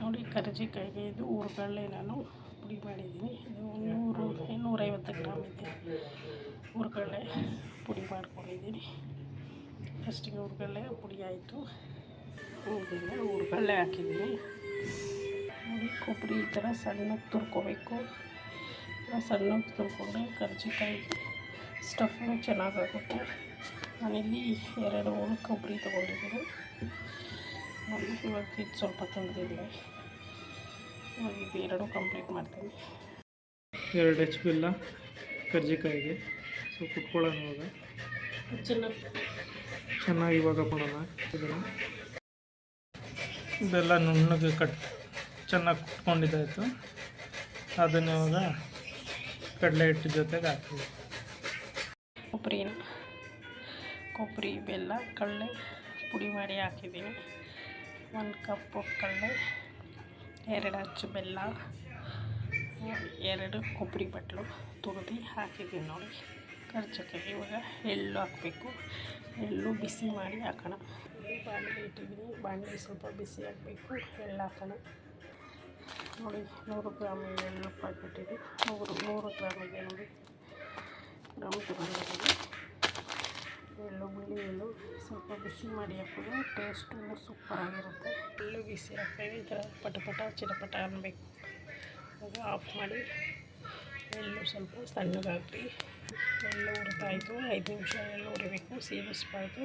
ನೋಡಿ ಕರ್ಜಿಕಾಯಿಗೆ ಇದು ಹುರ್ಗಡ್ಲೆ ನಾನು ಪುಡಿ ಮಾಡಿದ್ದೀನಿ. ಇದು 150 ಗ್ರಾಮ್ ಇದೆ ಹುರ್ಗಡ್ಲೆ ಪುಡಿ ಮಾಡ್ಕೊಂಡಿದ್ದೀನಿ. ಫಸ್ಟಿಗೆ ಹುರ್ಗಡ್ಲೆ ಪುಡಿ ಆಯಿತು. ಹುರ್ಗಡ್ಲೆ ಹಾಕಿದ್ದೀನಿ. ನೋಡಿ ಕೊಬ್ಬರಿ ಈ ಥರ ಸಣ್ಣಗೆ ತುರ್ಕೋಬೇಕು. ಸಣ್ಣಗೆ ತುರ್ಕೊಂಡ್ರೆ ಕರ್ಜಿಕಾಯಿ ಸ್ಟಫ್ನು ಚೆನ್ನಾಗಾಗುತ್ತೆ. ನಾನಿಲ್ಲಿ 2 ಹೋಳು ಕೊಬ್ಬರಿ ತೊಗೊಂಡಿದ್ದೀನಿ. ಇವಾಗ ಇದು ಸ್ವಲ್ಪ ತಂದಿದ್ದೀನಿ. ಇವಾಗ ಇದು 2 ಕಂಪ್ಲೀಟ್ ಮಾಡ್ತೀನಿ. 2 ಹೆಚ್ಚು ಬೆಲ್ಲ ಕರ್ಜಿಕಾಯಿಗೆ. ಸೊ ಕುಟ್ಕೊಳ್ಳೋಣ ಇವಾಗ ಚೆನ್ನಾಗಿ ಇವಾಗ ಮಾಡೋಣ. ಇದನ್ನು ಬೆಲ್ಲ ನುಣ್ಣಗೆ ಚೆನ್ನಾಗಿ ಕುಟ್ಕೊಂಡಿದ್ದಾಯಿತು. ಅದನ್ನು ಇವಾಗ ಕಡಲೆ ಹಿಟ್ಟು ಜೊತೆಗೆ ಹಾಕ್ತೀವಿ. ಕೊಬ್ಬರಿ ಬೆಲ್ಲ ಕಡಲೆ ಪುಡಿ ಮಾಡಿ ಹಾಕಿದ್ದೀನಿ. 1 ಕಪ್ ಕಡಲೆ, 2 ಅಚ್ಚು ಬೆಲ್ಲ, 2 ಕೊಬ್ಬರಿ ಬಟ್ಲು ತುರಿದು ಹಾಕಿದ್ದೀನಿ. ನೋಡಿ ಕರ್ಜಿಕಾಯಿಗೆ ಇವಾಗ ಎಳ್ಳು ಹಾಕಬೇಕು. ಎಳ್ಳು ಬಿಸಿ ಮಾಡಿ ಹಾಕೋಣ. ಬಾಣಲೆ ಇಟ್ಟಿದ್ದೀನಿ. ಬಾಣಲೆ ಸ್ವಲ್ಪ ಬಿಸಿ ಹಾಕಬೇಕು. ಎಳ್ಳು ಹಾಕೋಣ. ನೋಡಿ 100 ಗ್ರಾಮ್ ಎಳ್ಳು ಪ್ಯಾಕೆಟ್ ಇದೆ. 100 ಗ್ರಾಮ್ ಇದೆ. ನೋಡಿ ಗ್ರಾಮ್ ತೊಗೊಂಡಿದ್ದೀನಿ. ಎಳ್ಳು ಬಿಳಿ ಎಳ್ಳು ಸ್ವಲ್ಪ ಬಿಸಿ ಮಾಡಿ ಹಾಕಿದ್ರೆ ಟೇಸ್ಟು ಸೂಪರಾಗಿರುತ್ತೆ. ಎಳ್ಳು ಬಿಸಿ ಹಾಕ್ತೀವಿ. ಈ ಥರ ಪಟ ಚಿಟಪಟ ಅನ್ನಬೇಕು. ಇವಾಗ ಆಫ್ ಮಾಡಿ ಎಳ್ಳು ಸ್ವಲ್ಪ ಸಣ್ಣಗೆ ಹಾಕಿ ಎಳ್ಳು ಹುರಿತಾಯಿತು. 5 ನಿಮಿಷ ಎಳ್ಳು ಹುರಿಬೇಕು, ಸೀರಿಸ್ಬಾರ್ದು.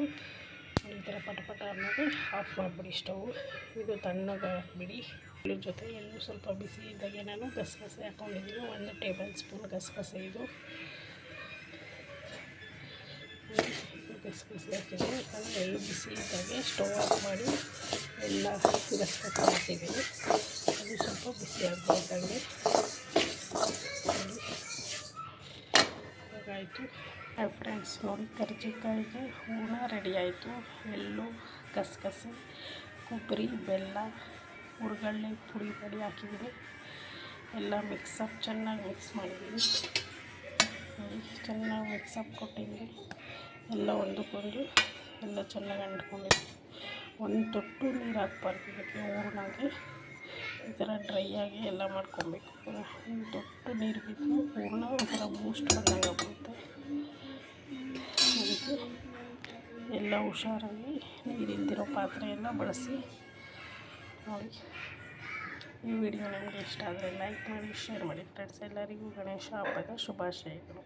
ಈ ಥರ ಪಟ ಅನ್ನೋದು ಆಫ್ ಮಾಡಿಬಿಡಿ ಸ್ಟವ್. ಇದು ತಣ್ಣಗೆ ಹಾಕ್ಬಿಡಿ. ಎಳ್ಳು ಜೊತೆ ಎಳ್ಳು ಸ್ವಲ್ಪ ಬಿಸಿ ಇದ್ದಾಗೆ ನಾನು ಗಸಗಸೆ ಹಾಕ್ಕೊಂಡಿದ್ದೀನಿ. 1 ಟೇಬಲ್ ಸ್ಪೂನ್ ಗಸಗಸೆ. ಇದು ಗಸಗಸೆ ಹಾಕಿದ್ದೀನಿ. ಎಳ್ಳು ಬಿಸಿ ಇದ್ದಾಗೆ ಸ್ಟವ್ ಆಫ್ ಮಾಡಿ ಎಲ್ಲ ಗಸಗಸೆ ಹಾಕಿದ್ದೀನಿ. ಅದು ಸ್ವಲ್ಪ ಬಿಸಿ ಆಗಬೇಕಾಗಿ ಆಯಿತು. ಫ್ರೆಂಡ್ಸ್ ನೋಡಿ ಕರ್ಜಿಕಾಯಿಗೆ ಹೂರ್ಣ ರೆಡಿ ಆಯಿತು. ಎಳ್ಳು, ಗಸಗಸೆ, ಕೊಬ್ಬರಿ, ಬೆಲ್ಲ, ಹುರ್ಗಡ್ಲೆ ಪುಡಿ ಹಾಕಿದ್ದೀನಿ. ಎಲ್ಲ ಚೆನ್ನಾಗಿ ಮಿಕ್ಸ್ ಮಾಡಿದ್ದೀನಿ. ಚೆನ್ನಾಗಿ ಮಿಕ್ಸಪ್ ಕೊಟ್ಟಿದ್ದೀನಿ. ಎಲ್ಲ ಒಂದಕ್ಕೊಂದು ಎಲ್ಲ ಚೆನ್ನಾಗಿ ಅಂಟ್ಕೊಂಡಿದ್ದೀನಿ. 1 ತೊಟ್ಟು ನೀರು ಹಾಕ್ಬಾರ್ದು. ಇದಕ್ಕೆ ಹೂರ್ಣಗೆ ಈ ಥರ ಡ್ರೈ ಆಗಿ ಎಲ್ಲ ಮಾಡ್ಕೊಬೇಕು. 1 ತೊಟ್ಟು ನೀರು ಬಿದ್ದು ಹೂರ್ಣ ಒಂಥರ ಬೂಸ್ಟ್ ಬಂದಂಗೆ ಆಗ್ಬಿಡುತ್ತೆ. ಅದಕ್ಕೆ ಎಲ್ಲ ಹುಷಾರಾಗಿ ನೀರಿಲ್ದಿರೋ ಪಾತ್ರೆ ಎಲ್ಲ ಬಳಸಿ. ನೋಡಿ ಈ ವಿಡಿಯೋ ನಿಮಗೆ ಇಷ್ಟ ಆದರೆ ಲೈಕ್ ಮಾಡಿ, ಶೇರ್ ಮಾಡಿ ಫ್ರೆಂಡ್ಸ್. ಎಲ್ಲರಿಗೂ ಗಣೇಶ ಹಬ್ಬದ ಶುಭಾಶಯಗಳು.